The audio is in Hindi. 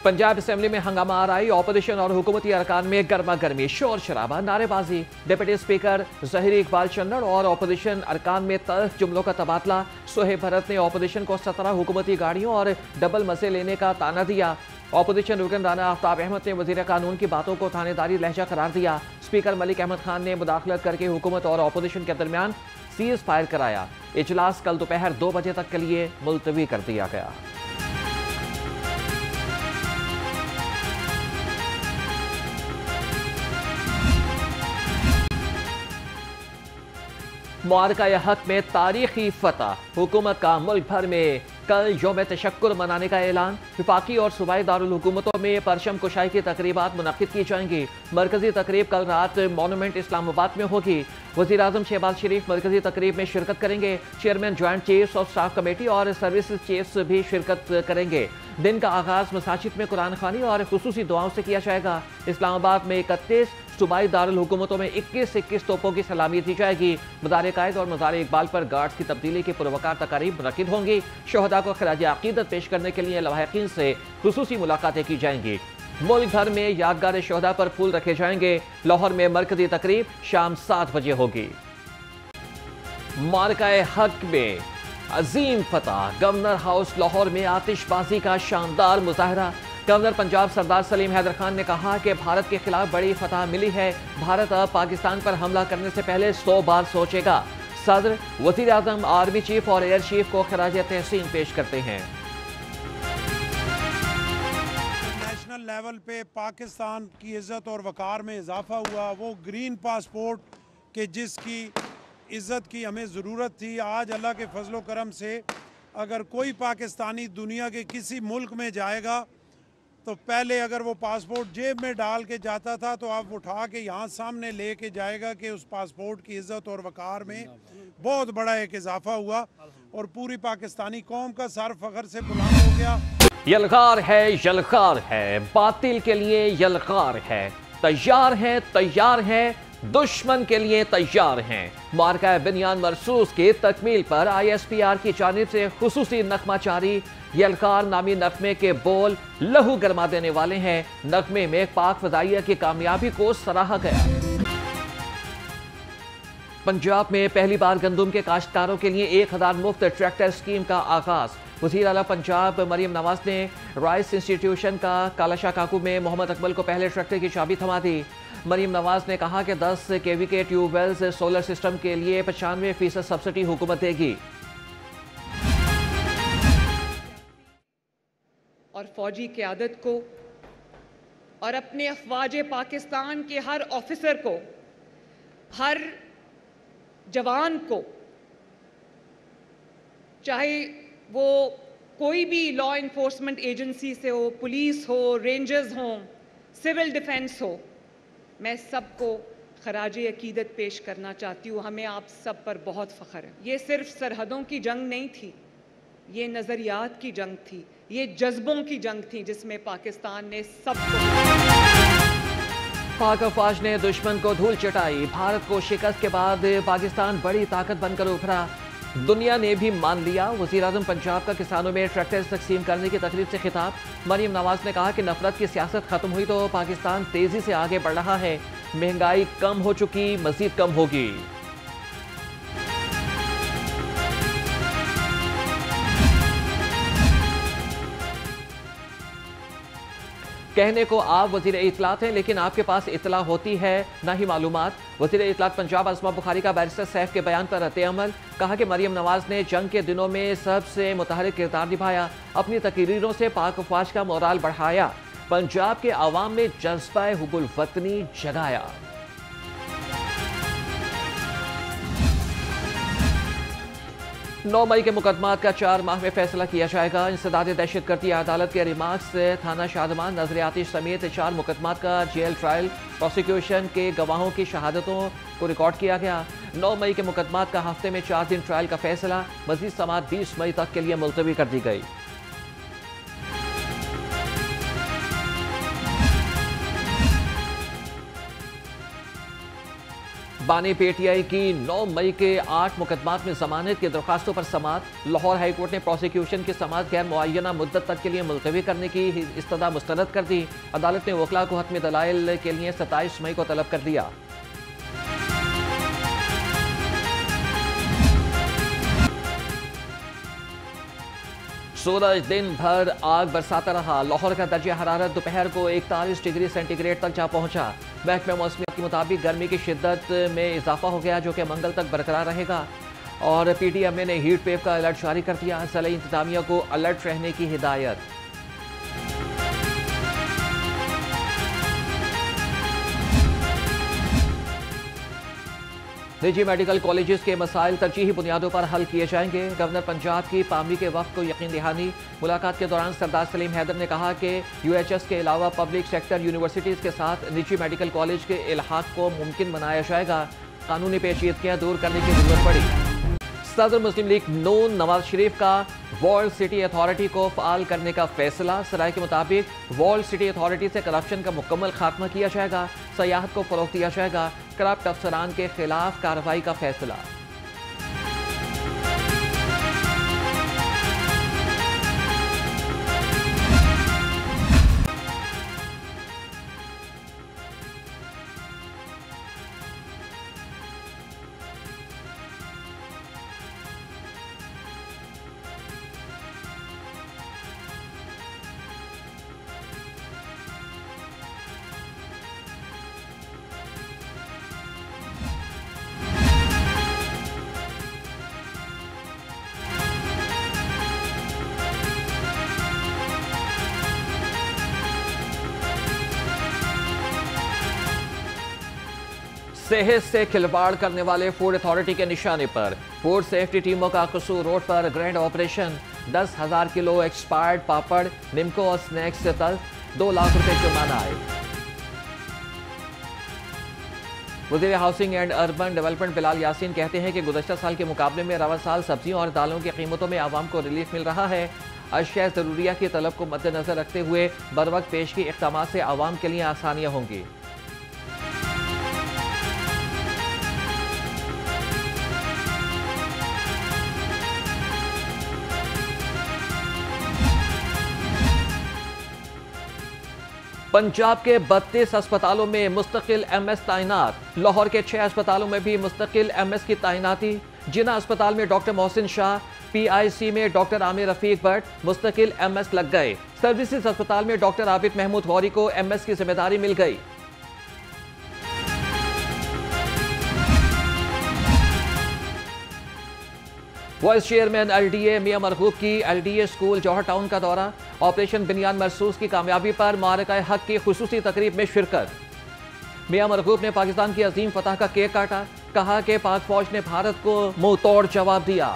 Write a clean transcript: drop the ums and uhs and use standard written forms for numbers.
पंजाब असेंबली में हंगामा आ रही, ऑपोजिशन और हुकूमती अरकान में गर्मा गर्मी, शोर शराबा, नारेबाजी। डिप्टी स्पीकर ज़हीर इकबाल चन्नड़ और ऑपोजिशन अरकान में तल्ख जुमलों का तबादला। सोहेब भरत ने ऑपोजिशन को 17 हुकूमती गाड़ियों और डबल मजे लेने का ताना दिया। ऑपोजिशन रुकन राना आफ्ताब अहमद ने वज़ीर कानून की बातों को थानेदारी लहजा करार दिया। स्पीकर मलिक अहमद खान ने मुदाखलत करके हुकूमत और ऑपोजिशन के दरमियान सीज फायर कराया। इजलास कल दोपहर 2 बजे तक के लिए मुलतवी कर दिया गया। मुआरका हक में तारीखी फतह, हुकूमत का मुल्क भर में कल यौम तशक्कुर मनाने का ऐलान। विफाकी और सूबाई दारुल हुकूमतों में परचम कुशाई की तकरीबात मुनक्किद की जाएंगी। मरकजी तकरीब कल रात मॉन्यूमेंट इस्लामाबाद में होगी। वज़ीर आज़म शहबाज शरीफ मरकजी तकरीब में शिरकत करेंगे। Chairman joint chiefs of staff committee और सर्विस चीफ्स भी शिरकत करेंगे। दिन का आगाज मसाजिद में कुरान खानी और खुसूसी दुआओं से किया जाएगा। इस्लामाबाद में 31, सूबाई दारुल हुकूमतों में 21 तोपों की सलामी दी जाएगी। मदार कायद और मज़ार इकबाल पर गार्ड्स की तब्दीली की पुरवकार तकारीब मुनक्किद होंगी। शहदा को खराज अकीदत पेश करने के लिए लवाहिकीन से खुसूसी मुलाकातें की जाएंगी। मुल्क भर में यादगार शहदा पर फूल रखे जाएंगे। लाहौर में मरकजी तकरीब शाम 7 बजे होगी। मुआरका हक में अजीम फतह, गवर्नर हाउस लाहौर में आतिशबाजी का शानदार मुजाहरा। गवर्नर पंजाब सरदार सलीम हैदर खान ने कहा कि भारत के खिलाफ बड़ी फतह मिली है। भारत अब पाकिस्तान पर हमला करने से पहले 100 बार सोचेगा। सदर, वज़ीर आज़म, आर्मी चीफ और एयर चीफ को खराज तहसीन पेश करते हैं। नेशनल लेवल पे पाकिस्तान की इज्जत और वकार में इजाफा हुआ। वो ग्रीन पासपोर्ट के जिसकी इज्जत की हमें ज़रूरत थी, आज अल्लाह के फजलो करम से अगर कोई पाकिस्तानी दुनिया के किसी मुल्क में जाएगा तो पहले अगर वो पासपोर्ट जेब में डाल के जाता था तो आप उठा के यहाँ सामने ले के जाएगा कि उस पासपोर्ट की इज्जत और वकार में बहुत बड़ा एक इजाफा हुआ और पूरी पाकिस्तानी कौम का सर फख्र से बुलंद हो गया। यलगार है, बातिल के लिए यलगार है, तैयार है, दुश्मन के लिए तैयार हैं। मार्का बिनियान मरसूस की तकमील पर ISPR की जानिब से खुसूसी नगमा जारी। यलकार नामी नगमे के बोल लहू गरमा देने वाले हैं। नगमे में पाक फदाइया की कामयाबी को सराहा गया। पंजाब में पहली बार गंदुम के काश्तकारों के लिए 1000 मुफ्त ट्रैक्टर स्कीम का आगाज। वज़ीर आला पंजाब मरियम नवाज ने राइस इंस्टीट्यूशन का कालाशाह काकू में मोहम्मद अकमल को पहले ट्रैक्टर की चाबी थमा दी। मरियम नवाज ने कहा कि 10 kV के ट्यूबवेल्स सोलर सिस्टम के लिए 95% सब्सिडी हुकूमत देगी। और फौजी क़यादत को और अपने अफवाज पाकिस्तान के हर ऑफिसर को, हर जवान को, चाहे वो कोई भी लॉ इन्फोर्समेंट एजेंसी से हो, पुलिस हो, रेंजर्स हो, सिविल डिफेंस हो, मैं सबको खराज अकीदत पेश करना चाहती हूँ। हमें आप सब पर बहुत फ़ख्र है। ये सिर्फ सरहदों की जंग नहीं थी, ये नज़रियात की जंग थी, ये जज्बों की जंग थी जिसमें पाकिस्तान ने सबको। पाक अफवाज ने दुश्मन को धूल चटाई। भारत को शिकस्त के बाद पाकिस्तान बड़ी ताकत बनकर उभरा। दुनिया ने भी मान लिया। वज़ीर आज़म पंजाब का किसानों में ट्रैक्टर तकसीम करने की तकरीब से खिताब। मरियम नवाज ने कहा कि नफरत की सियासत खत्म हुई तो पाकिस्तान तेजी से आगे बढ़ रहा है। महंगाई कम हो चुकी, मजीद कम होगी। कहने को आप वज़ीर इत्तलात हैं, लेकिन आपके पास इत्तला होती है ना ही मालूमात। वज़ीर इत्तलात पंजाब असमा बुखारी का बैरिस्टर सैफ के बयान पर रद्द-ए-अमल। कहा कि मरियम नवाज ने जंग के दिनों में सबसे मुतहरिक किरदार निभाया, अपनी तकरीरों से पाक अफवाज का मोराल बढ़ाया, पंजाब के अवाम में जज्बा हुब्बुल वतनी जगाया। 9 मई के मुकदमात का 4 माह में फैसला किया जाएगा। इंसदाद दहशतगर्दी अदालत के रिमार्क्स से थाना शादमान, नजर आतिश समेत 4 मुकदमात का जेल ट्रायल, प्रोसिक्यूशन के गवाहों की शहादतों को रिकॉर्ड किया गया। 9 मई के मुकदमात का हफ्ते में 4 दिन ट्रायल का फैसला। मजीद समाअत 20 मई तक के लिए मुलतवी कर दी गई। बानी पीटीआई की 9 मई के 8 मुकदमात में जमानत की दरखास्तों पर समाअत। लाहौर हाईकोर्ट ने प्रोसिक्यूशन की समाअत गैर मुअय्यना मुद्दत तक के लिए मुलतवी करने की इस्तदा मुस्तरद कर दी। अदालत ने वकला को हतमी दलाइल के लिए 27 मई को तलब कर दिया। सूरज दिन भर आग बरसाता रहा। लाहौर का दर्जा हरारत दोपहर को 41 डिग्री सेंटीग्रेड तक जा पहुंचा। महकमे मौसमियात के मुताबिक गर्मी की शिद्दत में इजाफा हो गया, जो कि मंगल तक बरकरार रहेगा। और पीटीएमए ने हीट वेव का अलर्ट जारी कर दिया। ज़िला इंतजामिया को अलर्ट रहने की हिदायत। निजी मेडिकल कॉलेजेस के मसाइल तरजीही बुनियादों पर हल किए जाएंगे। गवर्नर पंजाब की पामी के वक्त को यकीन दहानी। मुलाकात के दौरान सरदार सलीम हैदर ने कहा कि यूएचएस के अलावा पब्लिक सेक्टर यूनिवर्सिटीज़ के साथ निजी मेडिकल कॉलेज के इल्हाक को मुमकिन बनाया जाएगा। कानूनी पेचीदगियां दूर करने की जरूरत पड़ी। सदर मुस्लिम लीग नून नवाज शरीफ का वर्ल्ड सिटी अथॉरिटी को फ़ाल करने का फैसला। सराय के मुताबिक वर्ल्ड सिटी अथॉरिटी से करप्शन का मुकम्मल खात्मा किया जाएगा। सयाहत को फ़रोग़ दिया जाएगा। करप्ट अफसरान के खिलाफ कार्रवाई का फैसला। सेहत से खिलवाड़ करने वाले फूड अथॉरिटी के निशाने पर फूड सेफ्टी टीमों का कसूर रोड पर ग्रैंड ऑपरेशन। 10,000 किलो एक्सपायर्ड पापड़, निमको और स्नैक्स से तल्फ 2 लाख रुपए जुर्माना आए। वज़ीर housing and urban development Bilal Yasin कहते हैं कि गुज़श्ता साल के मुकाबले में रवा साल सब्जियों और दालों की कीमतों में आवाम को रिलीफ मिल रहा है। अशिया ज़रूरिया की तलब को मद्देनजर रखते हुए बरवक्त पेश की इक़दाम से आवाम के लिए आसानियाँ होंगी। पंजाब के 32 अस्पतालों में मुस्तकिल एमएस तैनात। लाहौर के 6 अस्पतालों में भी मुस्तकिल एमएस की तैनाती। जिना अस्पताल में डॉक्टर मोहसिन शाह, पीआईसी में डॉक्टर आमिर रफीक भट्ट मुस्तकिल एमएस लग गए। सर्विसेज अस्पताल में डॉक्टर आबिद महमूद गौरी को एमएस की जिम्मेदारी मिल गई। वाइस चेयरमैन एलडीए मियां मरगूब की एलडीए स्कूल जौहर टाउन का दौरा। ऑपरेशन बुनियाद मरसूस की कामयाबी पर मारका हक की खुसूसी तकरीब में शिरकत। मियां मरगूब ने पाकिस्तान की अजीम फतह का केक काटा। कहा कि पाक फौज ने भारत को मुंह तोड़ जवाब दिया।